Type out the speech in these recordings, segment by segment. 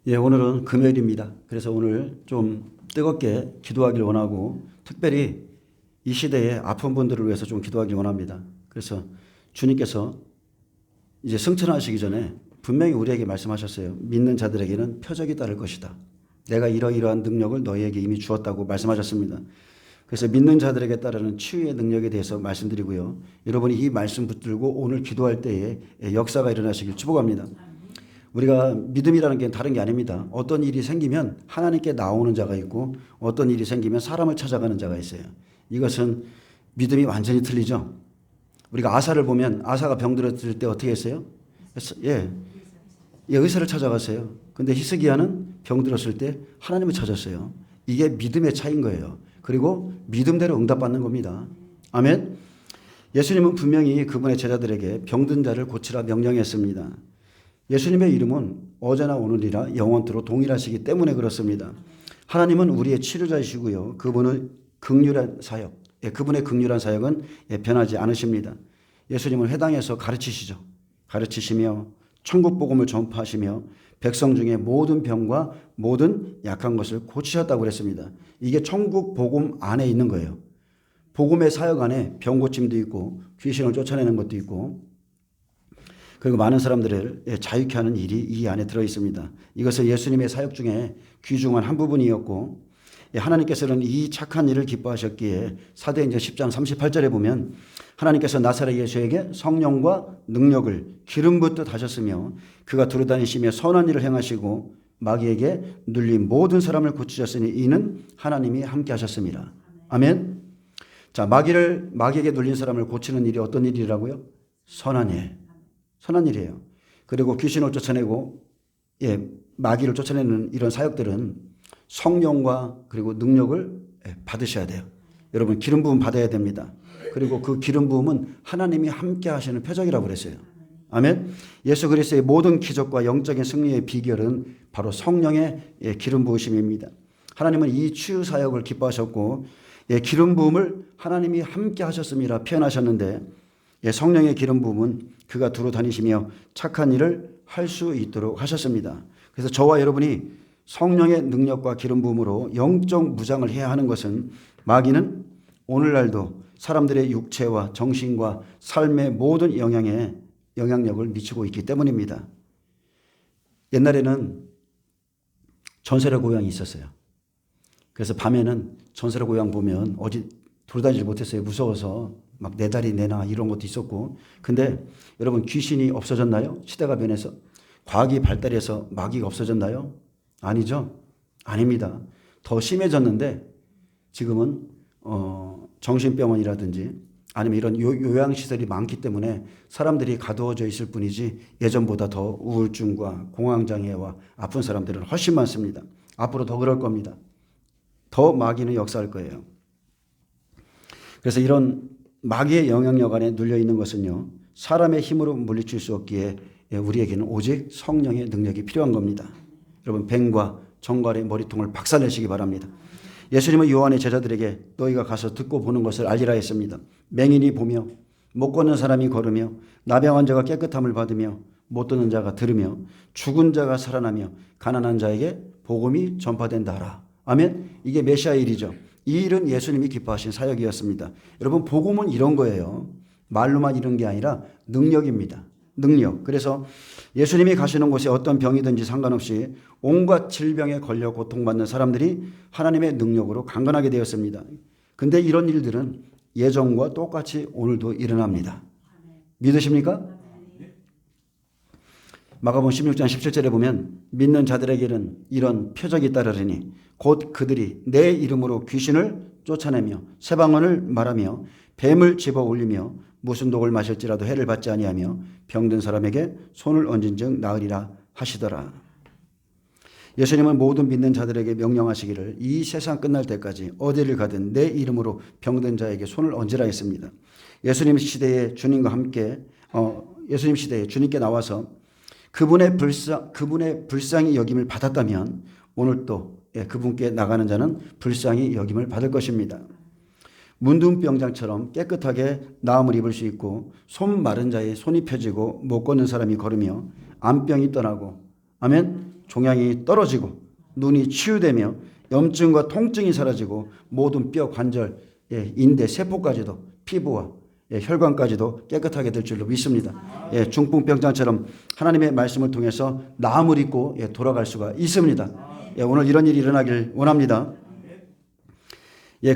예, 오늘은 금요일입니다. 그래서 오늘 좀 뜨겁게 기도하길 원하고 특별히 이 시대에 아픈 분들을 위해서 좀 기도하길 원합니다. 그래서 주님께서 이제 승천하시기 전에 분명히 우리에게 말씀하셨어요. 믿는 자들에게는 표적이 따를 것이다. 내가 이러이러한 능력을 너희에게 이미 주었다고 말씀하셨습니다. 그래서 믿는 자들에게 따르는 치유의 능력에 대해서 말씀드리고요. 여러분이 이 말씀 붙들고 오늘 기도할 때에 역사가 일어나시길 축복합니다. 우리가 믿음이라는 게 다른 게 아닙니다. 어떤 일이 생기면 하나님께 나오는 자가 있고 어떤 일이 생기면 사람을 찾아가는 자가 있어요. 이것은 믿음이 완전히 틀리죠. 우리가 아사를 보면 아사가 병들었을 때 어떻게 했어요? 의사를 찾아갔어요. 근데 히스기야는 병들었을 때 하나님을 찾았어요. 이게 믿음의 차이인 거예요. 그리고 믿음대로 응답받는 겁니다. 아멘. 예수님은 분명히 그분의 제자들에게 병든 자를 고치라 명령했습니다. 예수님의 이름은 어제나 오늘이라 영원토록 동일하시기 때문에 그렇습니다. 하나님은 우리의 치료자이시고요. 그분의 긍휼한 사역, 그분의 긍휼한 사역은 변하지 않으십니다. 예수님은 회당에서 가르치시죠. 가르치시며 천국 복음을 전파하시며 백성 중에 모든 병과 모든 약한 것을 고치셨다고 그랬습니다. 이게 천국 복음 안에 있는 거예요. 복음의 사역 안에 병 고침도 있고 귀신을 쫓아내는 것도 있고 그리고 많은 사람들을 자유케 하는 일이 이 안에 들어 있습니다. 이것은 예수님의 사역 중에 귀중한 한 부분이었고 하나님께서는 이 착한 일을 기뻐하셨기에 사도행전 10장 38절에 보면 하나님께서 나사렛 예수에게 성령과 능력을 기름 붓듯 하셨으며 그가 두루다니시며 선한 일을 행하시고 마귀에게 눌린 모든 사람을 고치셨으니 이는 하나님이 함께 하셨습니다. 아멘. 자, 마귀에게 눌린 사람을 고치는 일이 어떤 일이라고요? 선한 일. 선한 일이에요. 그리고 귀신을 쫓아내고 마귀를 쫓아내는 이런 사역들은 성령과 그리고 능력을 받으셔야 돼요. 여러분 기름 부음 받아야 됩니다. 그리고 그 기름 부음은 하나님이 함께 하시는 표적이라고 그랬어요. 아멘. 예수 그리스도의 모든 기적과 영적인 승리의 비결은 바로 성령의 기름 부으심입니다. 하나님은 이 치유 사역을 기뻐하셨고 기름 부음을 하나님이 함께 하셨습니다 표현하셨는데 성령의 기름 부음은 그가 두루 다니시며 착한 일을 할 수 있도록 하셨습니다. 그래서 저와 여러분이 성령의 능력과 기름 부음으로 영적 무장을 해야 하는 것은 마귀는 오늘날도 사람들의 육체와 정신과 삶의 모든 영향력을 미치고 있기 때문입니다. 옛날에는 전설의 고향이 있었어요. 그래서 밤에는 전설의 고향 보면 어디 돌아다니지 못했어요. 무서워서 막 내 다리 내놔 이런 것도 있었고. 근데 여러분 귀신이 없어졌나요? 시대가 변해서 과학이 발달해서 마귀가 없어졌나요? 아니죠. 아닙니다. 더 심해졌는데 지금은 정신병원이라든지 아니면 이런 요양시설이 많기 때문에 사람들이 가두어져 있을 뿐이지 예전보다 더 우울증과 공황장애와 아픈 사람들은 훨씬 많습니다. 앞으로 더 그럴 겁니다. 더 마귀는 역사할 거예요. 그래서 이런 마귀의 영향력 안에 눌려 있는 것은요, 사람의 힘으로 물리칠 수 없기에 우리에게는 오직 성령의 능력이 필요한 겁니다. 여러분 뱀과 정갈의 머리통을 박살내시기 바랍니다. 예수님은 요한의 제자들에게 너희가 가서 듣고 보는 것을 알리라 했습니다. 맹인이 보며 못 걷는 사람이 걸으며 나병한 자가 깨끗함을 받으며 못 듣는 자가 들으며 죽은 자가 살아나며 가난한 자에게 복음이 전파된다 하라. 아멘. 이게 메시아의 일이죠. 이 일은 예수님이 기뻐하신 사역이었습니다. 여러분 복음은 이런 거예요. 말로만 이런 게 아니라 능력입니다. 능력. 그래서 예수님이 가시는 곳에 어떤 병이든지 상관없이 온갖 질병에 걸려 고통받는 사람들이 하나님의 능력으로 강건하게 되었습니다. 근데 이런 일들은 예전과 똑같이 오늘도 일어납니다. 믿으십니까? 마가복음 16장 17절에 보면 믿는 자들에게는 이런 표적이 따르리니 곧 그들이 내 이름으로 귀신을 쫓아내며 새 방언을 말하며 뱀을 집어 올리며 무슨 독을 마실지라도 해를 받지 아니하며 병든 사람에게 손을 얹은 즉 나으리라 하시더라. 예수님은 모든 믿는 자들에게 명령하시기를 이 세상 끝날 때까지 어디를 가든 내 이름으로 병든 자에게 손을 얹으라 했습니다. 예수님 시대에 주님과 함께 예수님 시대에 주님께 나와서 그분의 불쌍히 여김을 받았다면 오늘 또 그분께 나가는 자는 불쌍히 여김을 받을 것입니다. 문둥병장처럼 깨끗하게 나음을 입을 수 있고 손 마른 자의 손이 펴지고 못 걷는 사람이 걸으며 암병이 떠나고 아멘. 종양이 떨어지고 눈이 치유되며 염증과 통증이 사라지고 모든 뼈, 관절, 인대, 세포까지도 피부와 혈관까지도 깨끗하게 될 줄로 믿습니다. 중풍병자처럼 하나님의 말씀을 통해서 나음을 입고 돌아갈 수가 있습니다. 오늘 이런 일이 일어나길 원합니다.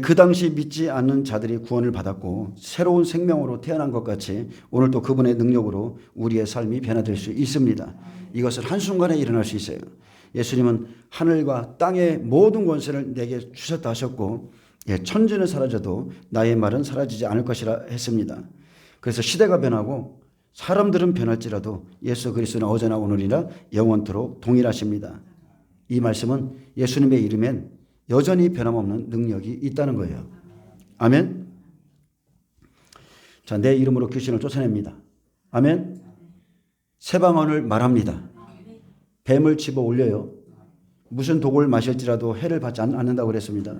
그 당시 믿지 않는 자들이 구원을 받았고 새로운 생명으로 태어난 것 같이 오늘도 그분의 능력으로 우리의 삶이 변화될 수 있습니다. 이것을 한순간에 일어날 수 있어요. 예수님은 하늘과 땅의 모든 권세를 내게 주셨다 하셨고 천지는 사라져도 나의 말은 사라지지 않을 것이라 했습니다. 그래서 시대가 변하고 사람들은 변할지라도 예수 그리스도는 어제나 오늘이나 영원토록 동일하십니다. 이 말씀은 예수님의 이름엔 여전히 변함없는 능력이 있다는 거예요. 아멘. 자, 내 이름으로 귀신을 쫓아냅니다. 아멘. 새 방언을 말합니다. 뱀을 집어 올려요. 무슨 독을 마실지라도 해를 받지 않는다고 그랬습니다.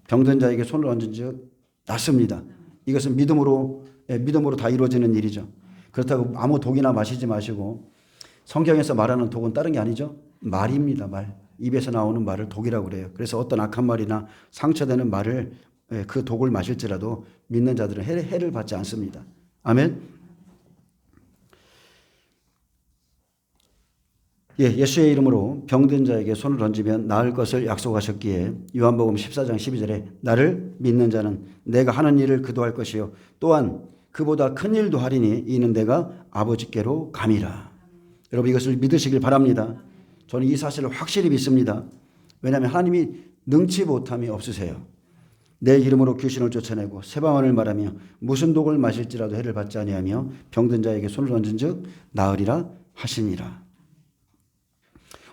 병든 자에게 손을 얹은 즉 낫습니다. 이것은 믿음으로 다 이루어지는 일이죠. 그렇다고 아무 독이나 마시지 마시고 성경에서 말하는 독은 다른 게 아니죠. 말입니다. 말. 입에서 나오는 말을 독이라고 그래요. 그래서 어떤 악한 말이나 상처되는 말을 그 독을 마실지라도 믿는 자들은 해를 받지 않습니다. 아멘. 예수의 이름으로 병든 자에게 손을 얹으면 나을 것을 약속하셨기에 요한복음 14장 12절에 나를 믿는 자는 내가 하는 일을 그도 할 것이요 또한 그보다 큰 일도 하리니 이는 내가 아버지께로 감이라. 여러분 이것을 믿으시길 바랍니다. 저는 이 사실을 확실히 믿습니다. 왜냐하면 하나님이 능치 못함이 없으세요. 내 이름으로 귀신을 쫓아내고 새 방언을 말하며 무슨 독을 마실지라도 해를 받지 아니하며 병든 자에게 손을 얹은 즉 나으리라 하시니라.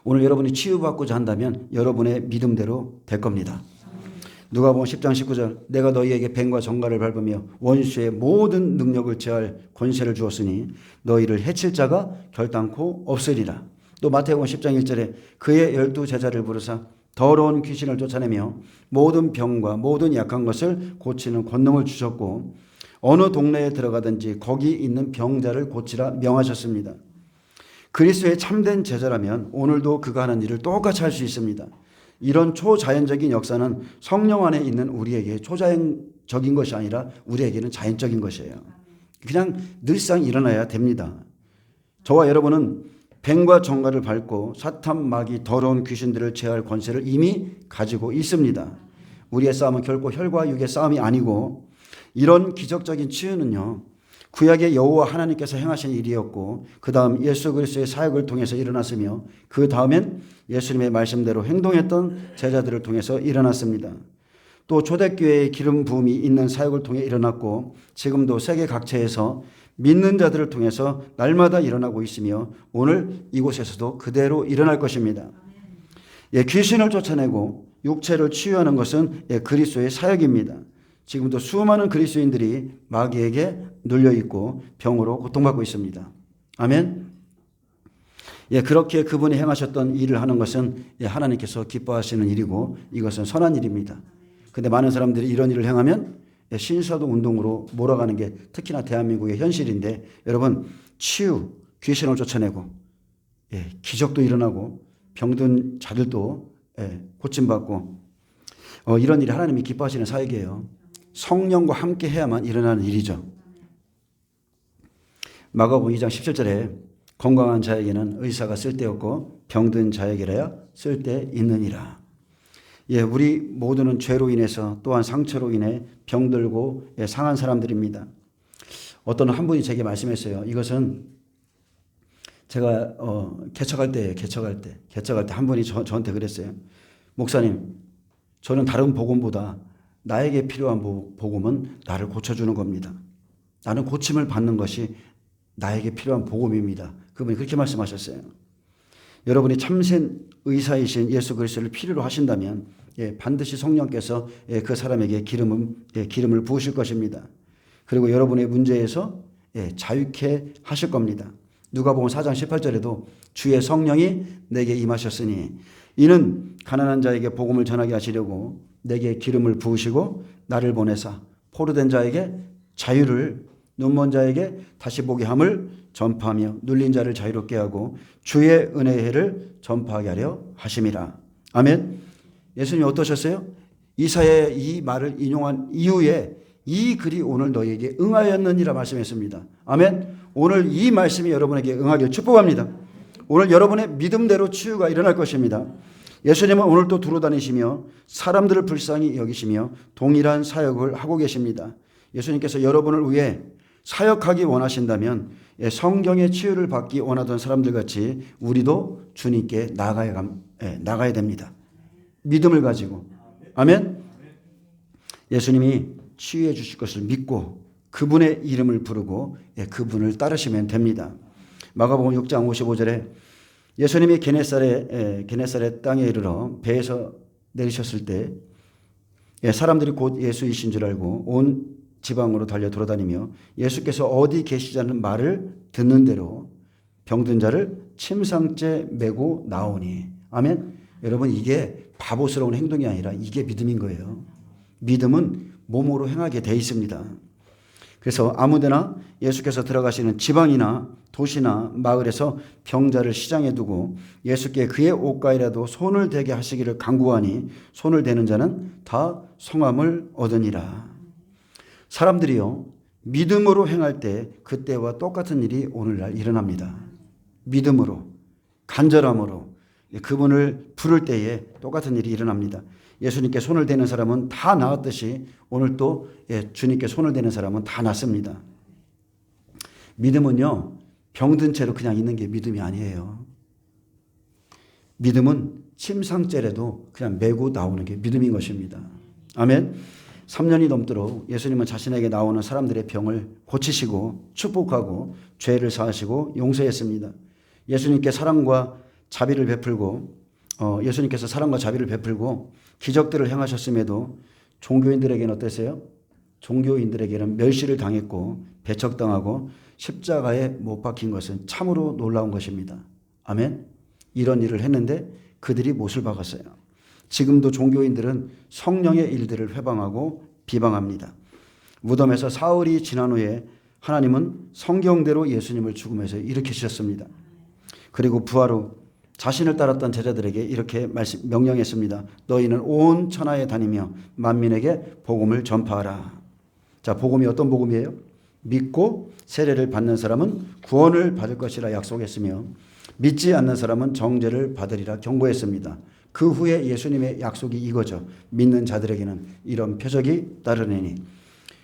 오늘 여러분이 치유받고자 한다면 여러분의 믿음대로 될 겁니다. 누가복음 10장 19절 내가 너희에게 뱀과 정갈을 밟으며 원수의 모든 능력을 제할 권세를 주었으니 너희를 해칠 자가 결단코 없으리라. 또 마태복음 10장 1절에 그의 12 제자를 부르사 더러운 귀신을 쫓아내며 모든 병과 모든 약한 것을 고치는 권능을 주셨고 어느 동네에 들어가든지 거기 있는 병자를 고치라 명하셨습니다. 그리스도의 참된 제자라면 오늘도 그가 하는 일을 똑같이 할 수 있습니다. 이런 초자연적인 역사는 성령 안에 있는 우리에게 초자연적인 것이 아니라 우리에게는 자연적인 것이에요. 그냥 늘상 일어나야 됩니다. 저와 여러분은 뱀과 정갈을 밟고 사탄 마귀 더러운 귀신들을 제할 권세를 이미 가지고 있습니다. 우리의 싸움은 결코 혈과 육의 싸움이 아니고 이런 기적적인 치유는요. 구약의 여호와 하나님께서 행하신 일이었고 그 다음 예수 그리스도의 사역을 통해서 일어났으며 그 다음엔 예수님의 말씀대로 행동했던 제자들을 통해서 일어났습니다. 또 초대교회의 기름 부음이 있는 사역을 통해 일어났고 지금도 세계 각처에서 믿는 자들을 통해서 날마다 일어나고 있으며 오늘 이곳에서도 그대로 일어날 것입니다. 귀신을 쫓아내고 육체를 치유하는 것은 그리스도의 사역입니다. 지금도 수많은 그리스도인들이 마귀에게 눌려있고 병으로 고통받고 있습니다. 아멘. 그렇게 그분이 행하셨던 일을 하는 것은 하나님께서 기뻐하시는 일이고 이것은 선한 일입니다. 그런데 많은 사람들이 이런 일을 행하면 신사도 운동으로 몰아가는 게 특히나 대한민국의 현실인데 여러분 치유, 귀신을 쫓아내고 기적도 일어나고 병든 자들도 고침받고 이런 일이 하나님이 기뻐하시는 사역이에요. 성령과 함께 해야만 일어나는 일이죠. 마가복음 2장 17절에 건강한 자에게는 의사가 쓸데없고 병든 자에게라야 쓸데있느니라. 우리 모두는 죄로 인해서 또한 상처로 인해 병들고 상한 사람들입니다. 어떤 한 분이 제게 말씀했어요. 이것은 제가 개척할 때 한 분이 저한테 그랬어요. 목사님, 저는 다른 복음보다 나에게 필요한 복음은 나를 고쳐주는 겁니다. 나는 고침을 받는 것이 나에게 필요한 복음입니다. 그분이 그렇게 말씀하셨어요. 여러분이 참된 의사이신 예수 그리스도를 필요로 하신다면 반드시 성령께서 그 사람에게 기름을 부으실 것입니다. 그리고 여러분의 문제에서 자유케 하실 겁니다. 누가복음 4장 18절에도 주의 성령이 내게 임하셨으니 이는 가난한 자에게 복음을 전하게 하시려고 내게 기름을 부으시고 나를 보내사 포로된 자에게 자유를 눈먼 자에게 다시 보게 함을 전파하며 눌린 자를 자유롭게 하고 주의 은혜의 해를 전파하게 하려 하심이라. 아멘. 예수님이 어떠셨어요? 이사야의 이 말을 인용한 이후에 이 글이 오늘 너희에게 응하였느니라 말씀했습니다. 아멘. 오늘 이 말씀이 여러분에게 응하길 축복합니다. 오늘 여러분의 믿음대로 치유가 일어날 것입니다. 예수님은 오늘도 두루다니시며 사람들을 불쌍히 여기시며 동일한 사역을 하고 계십니다. 예수님께서 여러분을 위해 사역하기 원하신다면 성경의 치유를 받기 원하던 사람들 같이 우리도 주님께 나가야 됩니다. 믿음을 가지고. 아멘. 예수님이 치유해 주실 것을 믿고 그분의 이름을 부르고 그분을 따르시면 됩니다. 마가복음 6장 55절에 예수님이 게네사렛 땅에 이르러 배에서 내리셨을 때 사람들이 곧 예수이신 줄 알고 온 지방으로 달려 돌아다니며 예수께서 어디 계시자는 말을 듣는 대로 병든 자를 침상째 메고 나오니. 아멘. 여러분, 이게 바보스러운 행동이 아니라 이게 믿음인 거예요. 믿음은 몸으로 행하게 돼 있습니다. 그래서 아무데나 예수께서 들어가시는 지방이나 도시나 마을에서 병자를 시장에 두고 예수께 그의 옷가에라도 손을 대게 하시기를 간구하니 손을 대는 자는 다 성함을 얻으니라. 사람들이요, 믿음으로 행할 때 그때와 똑같은 일이 오늘날 일어납니다. 믿음으로, 간절함으로 그분을 부를 때에 똑같은 일이 일어납니다. 예수님께 손을 대는 사람은 다 나았듯이 오늘 또 주님께 손을 대는 사람은 다 낫습니다. 믿음은요, 병든 채로 그냥 있는 게 믿음이 아니에요. 믿음은 침상째라도 그냥 메고 나오는 게 믿음인 것입니다. 아멘. 3년이 넘도록 예수님은 자신에게 나오는 사람들의 병을 고치시고 축복하고 죄를 사하시고 용서했습니다. 예수님께서 사랑과 자비를 베풀고 기적들을 행하셨음에도 종교인들에게는 어땠어요? 종교인들에게는 멸시를 당했고 배척당하고 십자가에 못 박힌 것은 참으로 놀라운 것입니다. 아멘. 이런 일을 했는데 그들이 못을 박았어요. 지금도 종교인들은 성령의 일들을 회방하고 비방합니다. 무덤에서 사흘이 지난 후에 하나님은 성경대로 예수님을 죽음에서 일으키셨습니다. 그리고 부활 후 자신을 따랐던 제자들에게 이렇게 명령했습니다. 너희는 온 천하에 다니며 만민에게 복음을 전파하라. 자, 복음이 어떤 복음이에요? 믿고 세례를 받는 사람은 구원을 받을 것이라 약속했으며 믿지 않는 사람은 정죄를 받으리라 경고했습니다. 그 후에 예수님의 약속이 이거죠. 믿는 자들에게는 이런 표적이 따르리니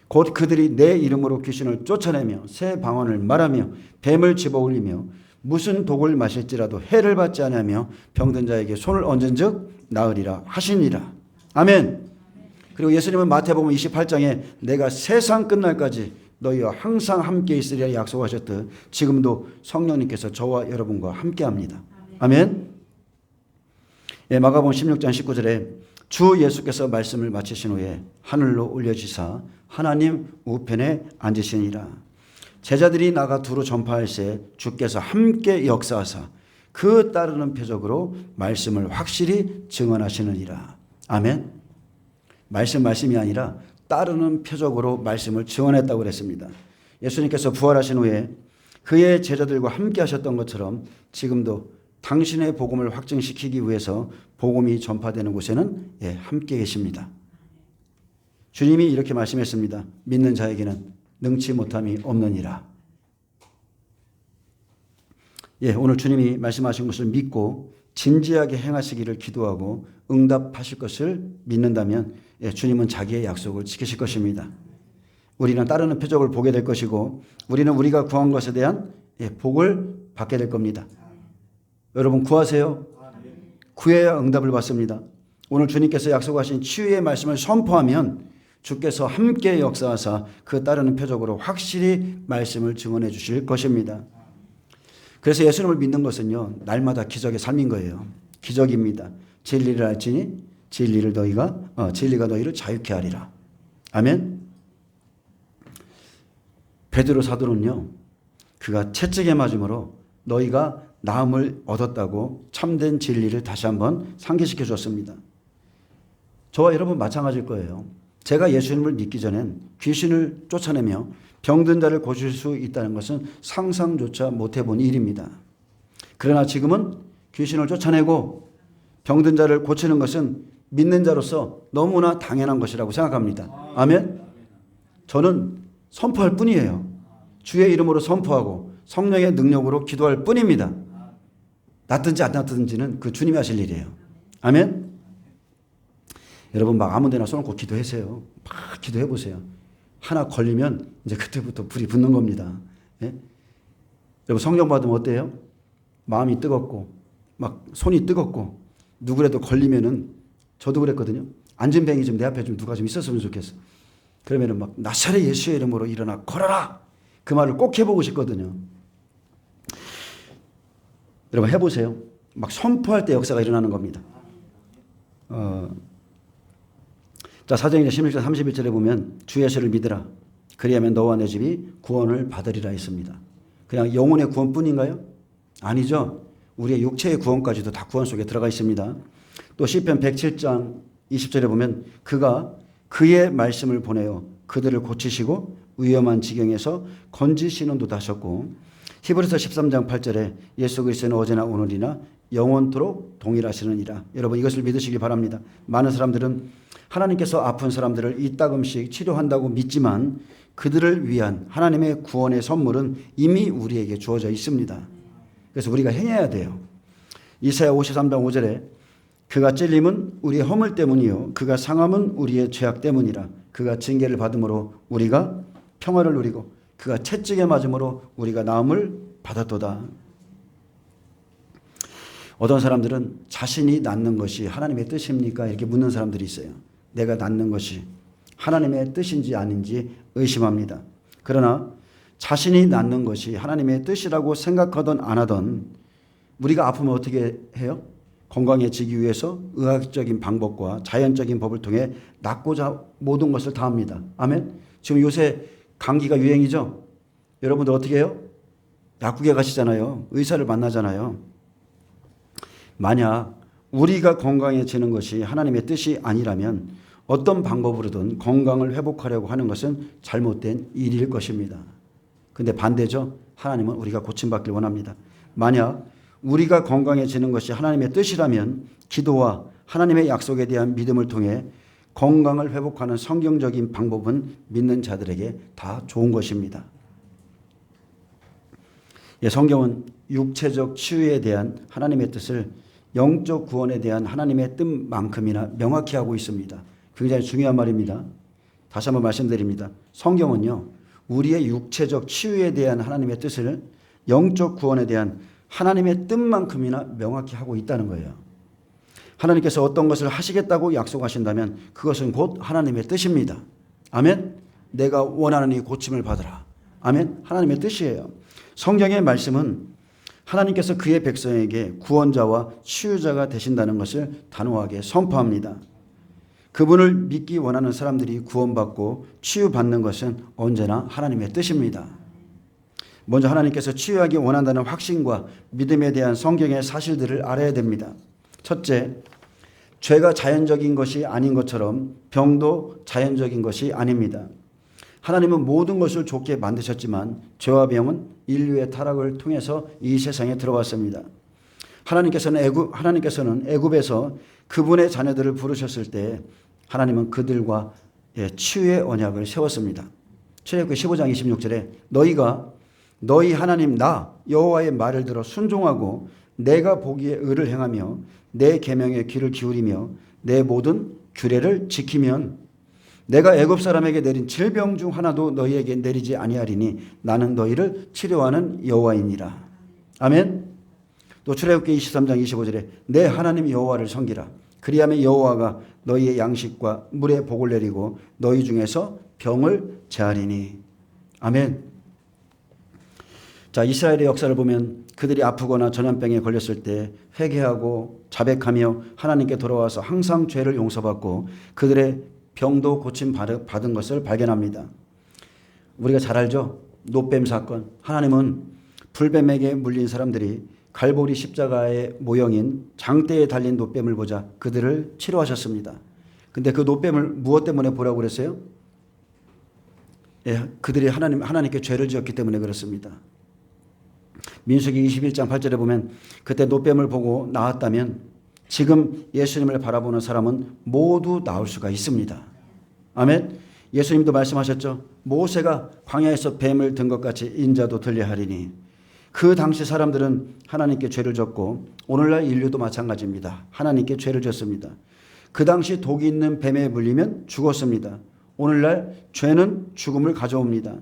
곧 그들이 내 이름으로 귀신을 쫓아내며 새 방언을 말하며 뱀을 집어올리며 무슨 독을 마실지라도 해를 받지 아니하며 병든 자에게 손을 얹은즉 나으리라 하시니라. 아멘. 그리고 예수님은 마태복음 28장에 내가 세상 끝날까지 너희와 항상 함께 있으리라 약속하셨듯 지금도 성령님께서 저와 여러분과 함께합니다. 아멘. 마가복음 16장 19절에 주 예수께서 말씀을 마치신 후에 하늘로 올려지사 하나님 우편에 앉으시니라. 제자들이 나가 두루 전파할새 주께서 함께 역사하사 그 따르는 표적으로 말씀을 확실히 증언하시느니라. 아멘. 말씀이 아니라 따르는 표적으로 말씀을 증언했다고 그랬습니다. 예수님께서 부활하신 후에 그의 제자들과 함께 하셨던 것처럼 지금도 당신의 복음을 확증시키기 위해서 복음이 전파되는 곳에는 함께 계십니다. 주님이 이렇게 말씀했습니다. 믿는 자에게는 능치 못함이 없느니라. 오늘 주님이 말씀하신 것을 믿고 진지하게 행하시기를 기도하고 응답하실 것을 믿는다면 주님은 자기의 약속을 지키실 것입니다. 우리는 따르는 표적을 보게 될 것이고 우리는 우리가 구한 것에 대한 복을 받게 될 겁니다. 여러분 구하세요. 구해야 응답을 받습니다. 오늘 주님께서 약속하신 치유의 말씀을 선포하면 주께서 함께 역사하사 그 따르는 표적으로 확실히 말씀을 증언해 주실 것입니다. 그래서 예수님을 믿는 것은요, 날마다 기적의 삶인 거예요. 기적입니다. 진리를 알지니 진리가 너희를 자유케 하리라. 아멘. 베드로 사도는요, 그가 채찍에 맞음으로 너희가 나음을 얻었다고 참된 진리를 다시 한번 상기시켜 줬습니다. 저와 여러분 마찬가지일 거예요. 제가 예수님을 믿기 전엔 귀신을 쫓아내며 병든 자를 고칠 수 있다는 것은 상상조차 못해본 일입니다. 그러나 지금은 귀신을 쫓아내고 병든 자를 고치는 것은 믿는 자로서 너무나 당연한 것이라고 생각합니다. 아멘. 저는 선포할 뿐이에요. 주의 이름으로 선포하고 성령의 능력으로 기도할 뿐입니다. 낫든지 안 낫든지는 그 주님이 하실 일이에요. 아멘. 여러분 막 아무 데나 손을 꼭 기도하세요. 막 기도해 보세요. 하나 걸리면 이제 그때부터 불이 붙는 겁니다. 예? 여러분 성령 받으면 어때요? 마음이 뜨겁고 막 손이 뜨겁고 누구라도 걸리면은 저도 그랬거든요. 안진뱅이 좀 내 앞에 좀 누가 좀 있었으면 좋겠어. 그러면은 막 나사렛 예수의 이름으로 일어나 걸어라. 그 말을 꼭 해보고 싶거든요. 여러분 해보세요. 막 선포할 때 역사가 일어나는 겁니다. 자, 사도행전 16장 31절에 보면 주 예수를 믿으라. 그리하면 너와 내 집이 구원을 받으리라 했습니다. 그냥 영혼의 구원뿐인가요? 아니죠. 우리의 육체의 구원까지도 다 구원 속에 들어가 있습니다. 또 시편 107장 20절에 보면 그가 그의 말씀을 보내어 그들을 고치시고 위험한 지경에서 건지시는도다 하셨고 히브리서 13장 8절에 예수 그리스도는 어제나 오늘이나 영원토록 동일하시느니라. 여러분 이것을 믿으시기 바랍니다. 많은 사람들은 하나님께서 아픈 사람들을 이따금씩 치료한다고 믿지만 그들을 위한 하나님의 구원의 선물은 이미 우리에게 주어져 있습니다. 그래서 우리가 행해야 돼요. 이사야 53장 5절에 그가 찔림은 우리의 허물 때문이요 그가 상함은 우리의 죄악 때문이라. 그가 징계를 받음으로 우리가 평화를 누리고 그가 채찍에 맞음으로 우리가 나음을 받았도다. 어떤 사람들은 자신이 낳는 것이 하나님의 뜻입니까? 이렇게 묻는 사람들이 있어요. 내가 낳는 것이 하나님의 뜻인지 아닌지 의심합니다. 그러나 자신이 낳는 것이 하나님의 뜻이라고 생각하든 안 하든 우리가 아프면 어떻게 해요? 건강해지기 위해서 의학적인 방법과 자연적인 법을 통해 낫고자 모든 것을 다 합니다. 아멘. 지금 요새 감기가 유행이죠. 여러분들 어떻게 해요? 약국에 가시잖아요. 의사를 만나잖아요. 만약 우리가 건강해지는 것이 하나님의 뜻이 아니라면 어떤 방법으로든 건강을 회복하려고 하는 것은 잘못된 일일 것입니다. 근데 반대죠. 하나님은 우리가 고침받길 원합니다. 만약 우리가 건강해지는 것이 하나님의 뜻이라면 기도와 하나님의 약속에 대한 믿음을 통해 건강을 회복하는 성경적인 방법은 믿는 자들에게 다 좋은 것입니다. 예, 성경은 육체적 치유에 대한 하나님의 뜻을 영적 구원에 대한 하나님의 뜻만큼이나 명확히 하고 있습니다. 굉장히 중요한 말입니다. 다시 한번 말씀드립니다. 성경은요, 우리의 육체적 치유에 대한 하나님의 뜻을 영적 구원에 대한 하나님의 뜻만큼이나 명확히 하고 있다는 거예요. 하나님께서 어떤 것을 하시겠다고 약속하신다면 그것은 곧 하나님의 뜻입니다. 아멘. 내가 원하는 이 고침을 받으라. 아멘. 하나님의 뜻이에요. 성경의 말씀은 하나님께서 그의 백성에게 구원자와 치유자가 되신다는 것을 단호하게 선포합니다. 그분을 믿기 원하는 사람들이 구원받고 치유받는 것은 언제나 하나님의 뜻입니다. 먼저 하나님께서 치유하기 원한다는 확신과 믿음에 대한 성경의 사실들을 알아야 됩니다. 첫째, 죄가 자연적인 것이 아닌 것처럼 병도 자연적인 것이 아닙니다. 하나님은 모든 것을 좋게 만드셨지만 죄와 병은 인류의 타락을 통해서 이 세상에 들어왔습니다. 하나님께서는 애굽에서 그분의 자녀들을 부르셨을 때 하나님은 그들과 치유의 언약을 세웠습니다. 출애굽기 15장 26절에 너희가 너희 하나님 나 여호와의 말을 들어 순종하고 내가 보기에 의를 행하며 내 계명에 귀를 기울이며 내 모든 규례를 지키면 내가 애굽 사람에게 내린 질병 중 하나도 너희에게 내리지 아니하리니 나는 너희를 치료하는 여호와이니라. 아멘. 또 출애굽기 23장 25절에 내 하나님 여호와를 섬기라. 그리하면 여호와가 너희의 양식과 물의 복을 내리고 너희 중에서 병을 제하리니. 아멘. 자, 이스라엘의 역사를 보면 그들이 아프거나 전염병에 걸렸을 때 회개하고 자백하며 하나님께 돌아와서 항상 죄를 용서받고 그들의 병도 고침 받은 것을 발견합니다. 우리가 잘 알죠? 노뱀 사건. 하나님은 불뱀에게 물린 사람들이 갈보리 십자가의 모형인 장대에 달린 노뱀을 보자 그들을 치료하셨습니다. 근데 그 노뱀을 무엇 때문에 보라고 그랬어요? 그들이 하나님께 죄를 지었기 때문에 그렇습니다. 민수기 21장 8절에 보면 그때 노뱀을 보고 나았다면 지금 예수님을 바라보는 사람은 모두 나올 수가 있습니다. 아멘. 예수님도 말씀하셨죠. 모세가 광야에서 뱀을 든 것 같이 인자도 들려 하리니. 그 당시 사람들은 하나님께 죄를 졌고 오늘날 인류도 마찬가지입니다. 하나님께 죄를 졌습니다. 그 당시 독이 있는 뱀에 물리면 죽었습니다. 오늘날 죄는 죽음을 가져옵니다.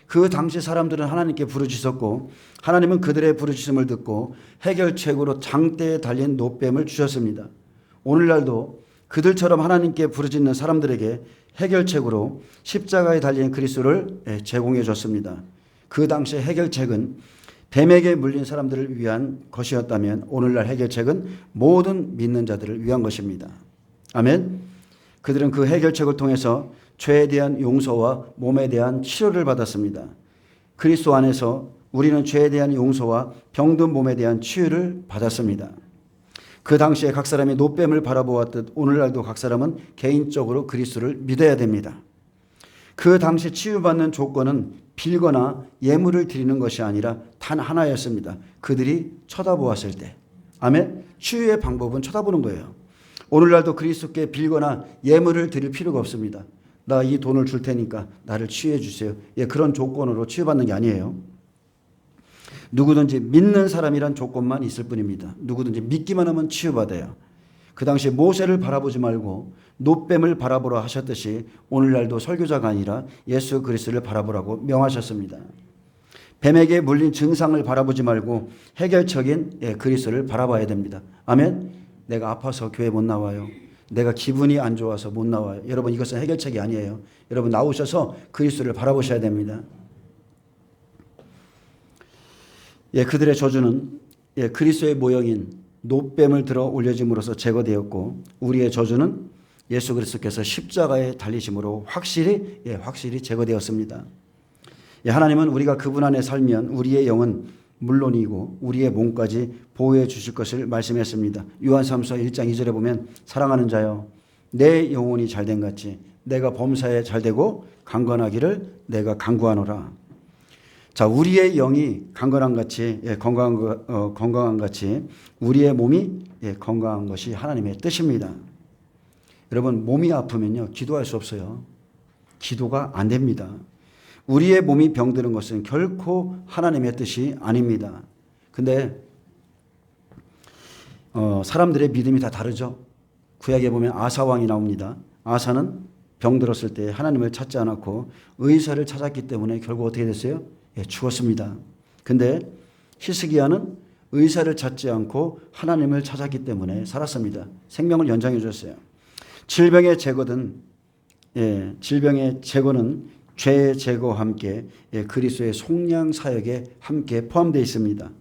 그 당시 사람들은 하나님께 부르짖었고 하나님은 그들의 부르짖음을 듣고 해결책으로 장대에 달린 노뱀을 주셨습니다. 오늘날도 그들처럼 하나님께 부르짖는 사람들에게 해결책으로 십자가에 달린 그리스도를 제공해 줬습니다. 그 당시 해결책은 뱀에게 물린 사람들을 위한 것이었다면 오늘날 해결책은 모든 믿는 자들을 위한 것입니다. 아멘. 그들은 그 해결책을 통해서 죄에 대한 용서와 몸에 대한 치료를 받았습니다. 그리스도 안에서 우리는 죄에 대한 용서와 병든 몸에 대한 치유를 받았습니다. 그 당시에 각 사람이 노뱀을 바라보았듯 오늘날도 각 사람은 개인적으로 그리스도를 믿어야 됩니다. 그 당시 치유받는 조건은 빌거나 예물을 드리는 것이 아니라 단 하나였습니다. 그들이 쳐다보았을 때. 아멘. 치유의 방법은 쳐다보는 거예요. 오늘날도 그리스도께 빌거나 예물을 드릴 필요가 없습니다. 나 이 돈을 줄 테니까 나를 치유해 주세요. 그런 조건으로 치유받는 게 아니에요. 누구든지 믿는 사람이란 조건만 있을 뿐입니다. 누구든지 믿기만 하면 치유받아요. 그 당시 모세를 바라보지 말고 노뱀을 바라보라 하셨듯이 오늘날도 설교자가 아니라 예수 그리스도를 바라보라고 명하셨습니다. 뱀에게 물린 증상을 바라보지 말고 해결책인 그리스도를 바라봐야 됩니다. 아멘. 내가 아파서 교회 못 나와요. 내가 기분이 안 좋아서 못 나와요. 여러분 이것은 해결책이 아니에요. 여러분 나오셔서 그리스도를 바라보셔야 됩니다. 그들의 저주는 그리스도의 모형인 노뱀을 들어 올려짐으로써 제거되었고 우리의 저주는 예수 그리스도께서 십자가에 달리심으로 확실히 제거되었습니다. 하나님은 우리가 그분 안에 살면 우리의 영은 물론이고 우리의 몸까지 보호해 주실 것을 말씀했습니다. 요한삼서 1장 2절에 보면 사랑하는 자여 내 영혼이 잘된 같이 내가 범사에 잘되고 강건하기를 내가 간구하노라. 자, 우리의 영이 강건한 같이 건강한 같이 우리의 몸이 건강한 것이 하나님의 뜻입니다. 여러분 몸이 아프면요 기도할 수 없어요. 기도가 안 됩니다. 우리의 몸이 병드는 것은 결코 하나님의 뜻이 아닙니다. 근데 사람들의 믿음이 다 다르죠. 구약에 보면 아사 왕이 나옵니다. 아사는 병들었을 때 하나님을 찾지 않았고 의사를 찾았기 때문에 결국 어떻게 됐어요? 죽었습니다. 근데 히스기야는 의사를 찾지 않고 하나님을 찾았기 때문에 살았습니다. 생명을 연장해 줬어요. 질병의 제거는 죄의 제거와 함께 그리스도의 속량 사역에 함께 포함되어 있습니다.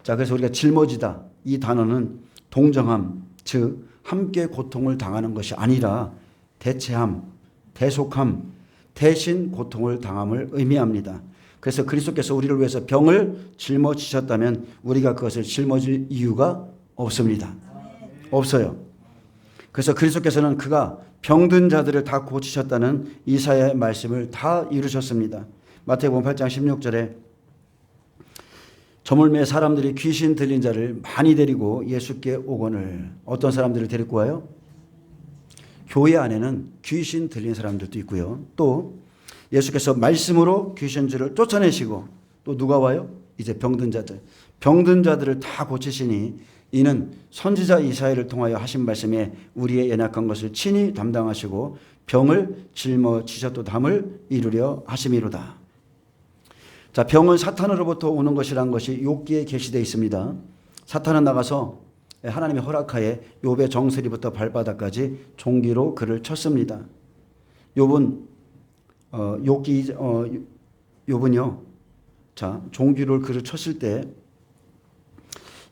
자, 그래서 우리가 짊어지다 이 단어는 동정함, 즉 함께 고통을 당하는 것이 아니라 대체함, 대속함, 대신 고통을 당함을 의미합니다. 그래서 그리스도께서 우리를 위해서 병을 짊어지셨다면 우리가 그것을 짊어질 이유가 없습니다. 없어요. 그래서 그리스도께서는 그가 병든 자들을 다 고치셨다는 이사야의 말씀을 다 이루셨습니다. 마태복음 8장 16절에 저물매 사람들이 귀신 들린 자를 많이 데리고 예수께 오거늘. 어떤 사람들을 데리고 와요? 교회 안에는 귀신 들린 사람들도 있고요. 또 예수께서 말씀으로 귀신들을 쫓아내시고 또 누가 와요? 이제 병든 자들을 다 고치시니 이는 선지자 이사야를 통하여 하신 말씀에 우리의 연약한 것을 친히 담당하시고 병을 짊어지셨도 담을 이루려 하심이로다. 자, 병은 사탄으로부터 오는 것이란 것이 욥기에 계시되어 있습니다. 사탄은 나가서 하나님의 허락하에 욥의 정수리부터 발바닥까지 종기로 그를 쳤습니다. 욥은요, 자, 종기로 그를 쳤을 때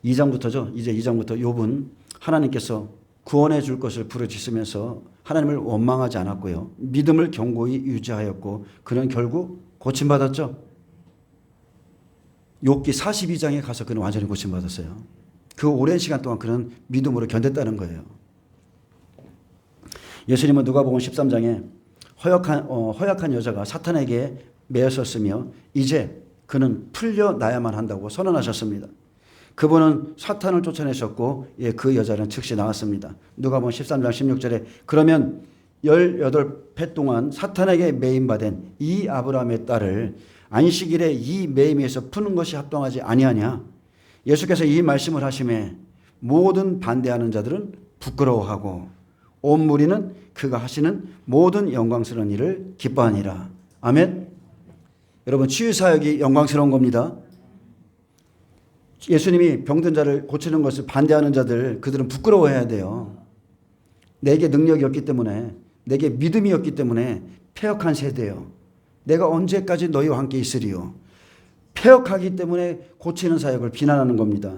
2장부터죠. 이제 2장부터 욥은 하나님께서 구원해 줄 것을 부르짖으면서 하나님을 원망하지 않았고요. 믿음을 견고히 유지하였고 그는 결국 고침받았죠. 욥기 42장에 가서 그는 완전히 고침받았어요. 그 오랜 시간 동안 그는 믿음으로 견뎠다는 거예요. 예수님은 누가복음 13장에 허약한 여자가 사탄에게 매였었으며 이제 그는 풀려나야만 한다고 선언하셨습니다. 그분은 사탄을 쫓아내셨고 그 여자는 즉시 나왔습니다. 누가복음 13장 16절에 그러면 18해 동안 사탄에게 매임받은 이 아브라함의 딸을 안식일에 이 매임에서 푸는 것이 합당하지 아니하냐. 예수께서 이 말씀을 하심에 모든 반대하는 자들은 부끄러워하고 온 무리는 그가 하시는 모든 영광스러운 일을 기뻐하니라. 아멘. 여러분 치유사역이 영광스러운 겁니다. 예수님이 병든 자를 고치는 것을 반대하는 자들 그들은 부끄러워해야 돼요. 내게 능력이 없기 때문에 내게 믿음이 없기 때문에 패역한 세대요. 내가 언제까지 너희와 함께 있으리요. 패역하기 때문에 고치는 사역을 비난하는 겁니다.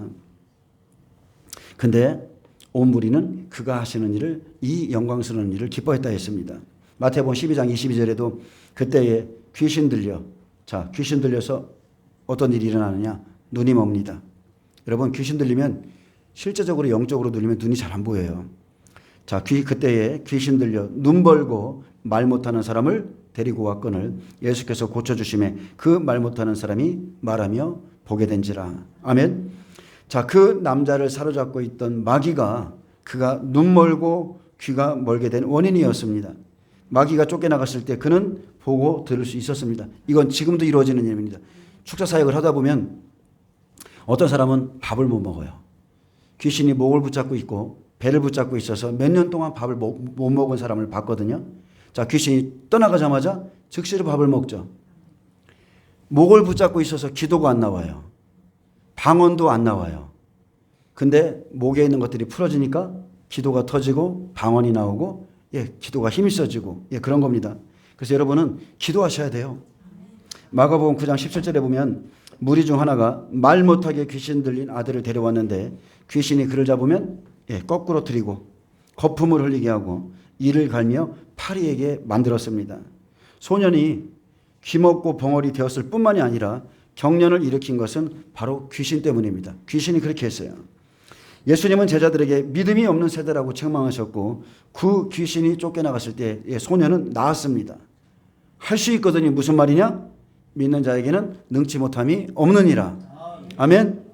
근데 온 무리는 그가 하시는 일을 이 영광스러운 일을 기뻐했다 했습니다. 마태복음 12장 22절에도 그때에 귀신 들려서 어떤 일이 일어나느냐. 눈이 멉니다. 여러분 귀신 들리면 실제적으로 영적으로 들리면 눈이 잘 안 보여요. 그때에 귀신 들려 눈 벌고 말 못하는 사람을 데리고 왔거늘 예수께서 고쳐주심에 그 말 못하는 사람이 말하며 보게 된지라. 아멘. 그 남자를 사로잡고 있던 마귀가 그가 눈 멀고 귀가 멀게 된 원인이었습니다. 마귀가 쫓겨나갔을 때 그는 보고 들을 수 있었습니다. 이건 지금도 이루어지는 일입니다. 축사 사역을 하다 보면 어떤 사람은 밥을 못 먹어요. 귀신이 목을 붙잡고 있고 배를 붙잡고 있어서 몇 년 동안 밥을 못 먹은 사람을 봤거든요. 귀신이 떠나가자마자 즉시로 밥을 먹죠. 목을 붙잡고 있어서 기도가 안 나와요. 방언도 안 나와요. 근데 목에 있는 것들이 풀어지니까 기도가 터지고 방언이 나오고 기도가 힘이 써지고 그런 겁니다. 그래서 여러분은 기도하셔야 돼요. 마가복음 9장 17절에 보면 무리 중 하나가 말 못하게 귀신 들린 아들을 데려왔는데 귀신이 그를 잡으면 거꾸로 들이고 거품을 흘리게 하고 이를 갈며 파리에게 만들었습니다. 소년이 귀먹고 벙어리 되었을 뿐만이 아니라 경련을 일으킨 것은 바로 귀신 때문입니다. 귀신이 그렇게 했어요. 예수님은 제자들에게 믿음이 없는 세대라고 책망하셨고 그 귀신이 쫓겨나갔을 때 소년은 나았습니다. 할 수 있거든요. 무슨 말이냐? 믿는 자에게는 능치 못함이 없느니라. 아멘.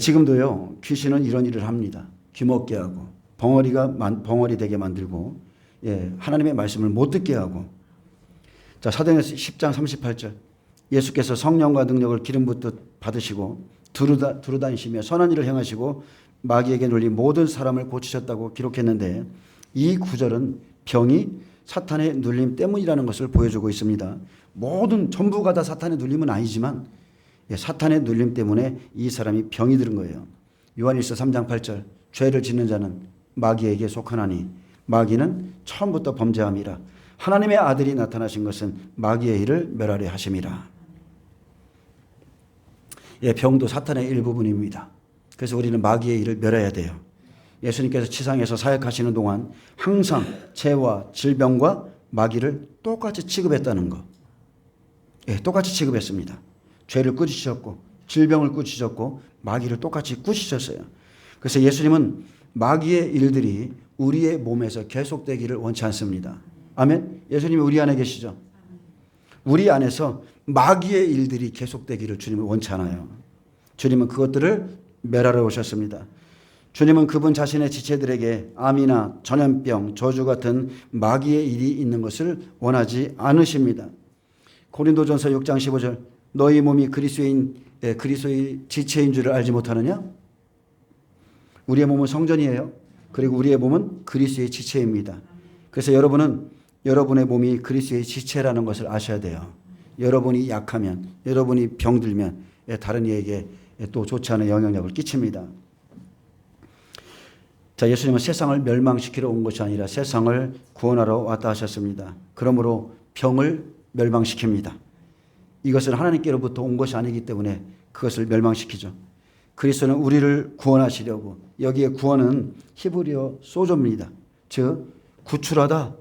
지금도요 귀신은 이런 일을 합니다. 귀먹게 하고 벙어리 되게 만들고 하나님의 말씀을 못 듣게 하고. 사도행전 10장 38절 예수께서 성령과 능력을 기름 붓듯 받으시고 두루다니시며 선한 일을 행하시고 마귀에게 눌린 모든 사람을 고치셨다고 기록했는데 이 구절은 병이 사탄의 눌림 때문이라는 것을 보여주고 있습니다. 전부가 다 사탄의 눌림은 아니지만 사탄의 눌림 때문에 이 사람이 병이 들은 거예요. 요한일서 3장 8절 죄를 짓는 자는 마귀에게 속하나니 마귀는 처음부터 범죄함이라 하나님의 아들이 나타나신 것은 마귀의 일을 멸하려 하심이라. 병도 사탄의 일부분입니다. 그래서 우리는 마귀의 일을 멸해야 돼요. 예수님께서 지상에서 사역하시는 동안 항상 죄와 질병과 마귀를 똑같이 취급했다는 것. 똑같이 취급했습니다. 죄를 꾸짖으셨고 질병을 꾸짖으셨고 마귀를 똑같이 꾸짖으셨어요. 그래서 예수님은 마귀의 일들이 우리의 몸에서 계속되기를 원치 않습니다. 아멘. 예수님이 우리 안에 계시죠. 우리 안에서 마귀의 일들이 계속되기를 주님은 원치 않아요. 주님은 그것들을 멸하러 오셨습니다. 주님은 그분 자신의 지체들에게 암이나 전염병, 저주 같은 마귀의 일이 있는 것을 원하지 않으십니다. 고린도전서 6장 15절 너희 몸이 그리스도의 지체인 줄을 알지 못하느냐? 우리의 몸은 성전이에요. 그리고 우리의 몸은 그리스도의 지체입니다. 그래서 여러분은 여러분의 몸이 그리스도의 지체라는 것을 아셔야 돼요. 여러분이 약하면, 여러분이 병들면 다른 이에게 또 좋지 않은 영향력을 끼칩니다. 예수님은 세상을 멸망시키러 온 것이 아니라 세상을 구원하러 왔다 하셨습니다. 그러므로 병을 멸망시킵니다. 이것은 하나님께로부터 온 것이 아니기 때문에 그것을 멸망시키죠. 그리스도는 우리를 구원하시려고, 여기에 구원은 히브리어 소조입니다. 즉 구출하다,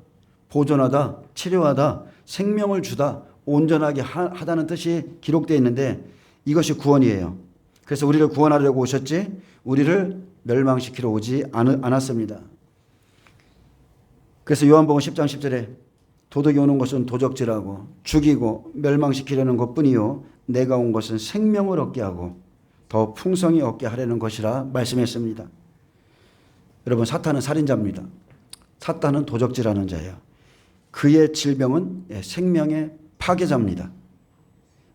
보존하다, 치료하다, 생명을 주다, 온전하게 하다는 뜻이 기록되어 있는데 이것이 구원이에요. 그래서 우리를 구원하려고 오셨지 우리를 멸망시키러 오지 않았습니다. 그래서 요한복음 10장 10절에 도둑이 오는 것은 도적질하고 죽이고 멸망시키려는 것뿐이요 내가 온 것은 생명을 얻게 하고 더 풍성히 얻게 하려는 것이라 말씀했습니다. 여러분, 사탄은 살인자입니다. 사탄은 도적질하는 자예요. 그의 질병은 생명의 파괴자입니다.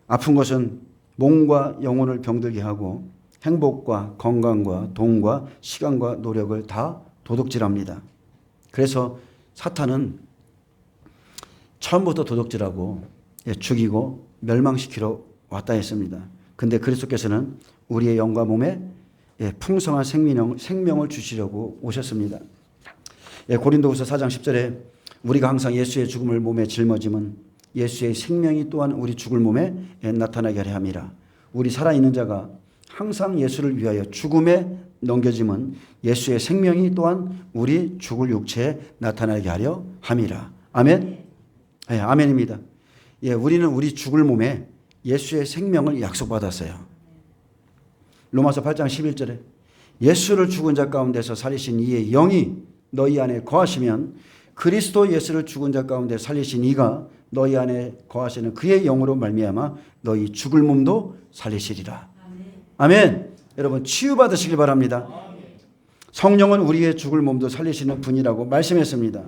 아픈 것은 몸과 영혼을 병들게 하고 행복과 건강과 돈과 시간과 노력을 다 도둑질합니다. 그래서 사탄은 처음부터 도둑질하고 죽이고 멸망시키러 왔다 했습니다. 근데 그리스도께서는 우리의 영과 몸에 풍성한 생명을 주시려고 오셨습니다. 고린도후서 4장 10절에 우리가 항상 예수의 죽음을 몸에 짊어짐은 예수의 생명이 또한 우리 죽을 몸에 나타나게 하려 함이라. 우리 살아있는 자가 항상 예수를 위하여 죽음에 넘겨짐은 예수의 생명이 또한 우리 죽을 육체에 나타나게 하려 함이라. 아멘? 네, 아멘입니다. 우리는 우리 죽을 몸에 예수의 생명을 약속받았어요. 로마서 8장 11절에 예수를 죽은 자 가운데서 살리신 이의 영이 너희 안에 거하시면 그리스도 예수를 죽은 자 가운데 살리신 이가 너희 안에 거하시는 그의 영으로 말미암아 너희 죽을 몸도 살리시리라. 아멘. 여러분, 치유받으시길 바랍니다. 성령은 우리의 죽을 몸도 살리시는 분이라고 말씀했습니다.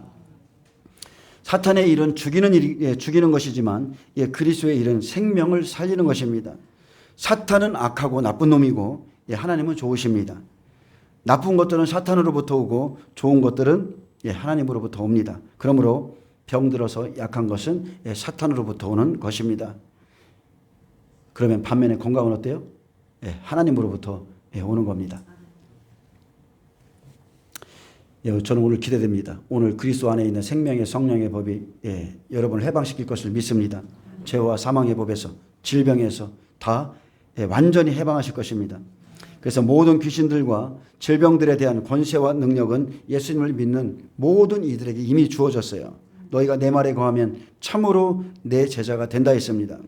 사탄의 일은 죽이는 것이지만 그리스도의 일은 생명을 살리는 것입니다. 사탄은 악하고 나쁜 놈이고 하나님은 좋으십니다. 나쁜 것들은 사탄으로부터 오고 좋은 것들은 하나님으로부터 옵니다. 그러므로 병들어서 약한 것은 사탄으로부터 오는 것입니다. 그러면 반면에 건강은 어때요? 하나님으로부터 오는 겁니다. 저는 오늘 기대됩니다. 오늘 그리스도 안에 있는 생명의 성령의 법이 여러분을 해방시킬 것을 믿습니다. 죄와 사망의 법에서, 질병에서 다 완전히 해방하실 것입니다. 그래서 모든 귀신들과 질병들에 대한 권세와 능력은 예수님을 믿는 모든 이들에게 이미 주어졌어요. 너희가 내 말에 거하면 참으로 내 제자가 된다 했습니다.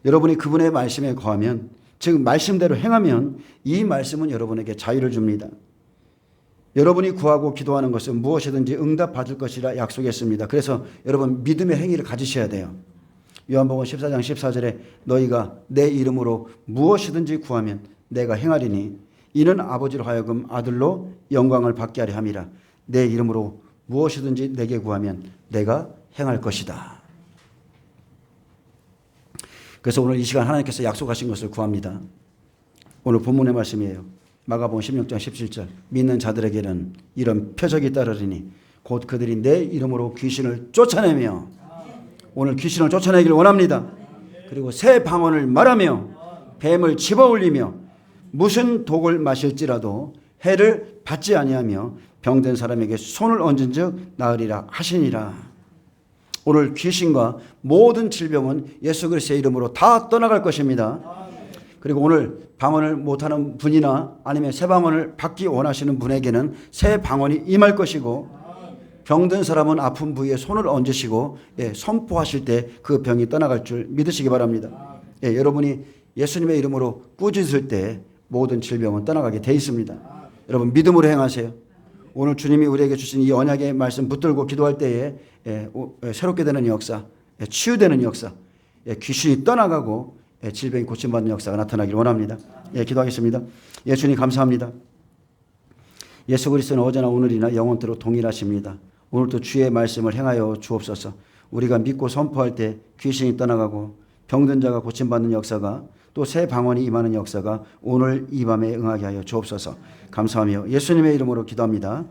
여러분이 그분의 말씀에 거하면, 즉 말씀대로 행하면 이 말씀은 여러분에게 자유를 줍니다. 여러분이 구하고 기도하는 것은 무엇이든지 응답받을 것이라 약속했습니다. 그래서 여러분 믿음의 행위를 가지셔야 돼요. 요한복음 14장 14절에 너희가 내 이름으로 무엇이든지 구하면 내가 행하리니 이는 아버지로 하여금 아들로 영광을 받게 하려 함이라. 내 이름으로 무엇이든지 내게 구하면 내가 행할 것이다. 그래서 오늘 이 시간 하나님께서 약속하신 것을 구합니다. 오늘 본문의 말씀이에요. 마가복음 16장 17절 믿는 자들에게는 이런 표적이 따르리니 곧 그들이 내 이름으로 귀신을 쫓아내며, 오늘 귀신을 쫓아내기를 원합니다. 그리고 새 방언을 말하며 뱀을 집어올리며 무슨 독을 마실지라도 해를 받지 아니하며 병든 사람에게 손을 얹은 즉 나으리라 하시니라. 오늘 귀신과 모든 질병은 예수 그리스도의 이름으로 다 떠나갈 것입니다. 그리고 오늘 방언을 못하는 분이나 아니면 새 방언을 받기 원하시는 분에게는 새 방언이 임할 것이고, 병든 사람은 아픈 부위에 손을 얹으시고 선포하실 때 그 병이 떠나갈 줄 믿으시기 바랍니다. 여러분이 예수님의 이름으로 꾸짖을 때 모든 질병은 떠나가게 돼 있습니다. 여러분 믿음으로 행하세요. 오늘 주님이 우리에게 주신 이 언약의 말씀 붙들고 기도할 때에 새롭게 되는 역사, 치유되는 역사, 귀신이 떠나가고 질병이 고침받는 역사가 나타나기를 원합니다. 기도하겠습니다. 주님 감사합니다. 예수 그리스도는 어제나 오늘이나 영원토록 동일하십니다. 오늘도 주의 말씀을 행하여 주옵소서. 우리가 믿고 선포할 때 귀신이 떠나가고 병든 자가 고침받는 역사가, 또 새 방언이 임하는 역사가 오늘 이 밤에 응하게 하여 주옵소서. 감사하며 예수님의 이름으로 기도합니다.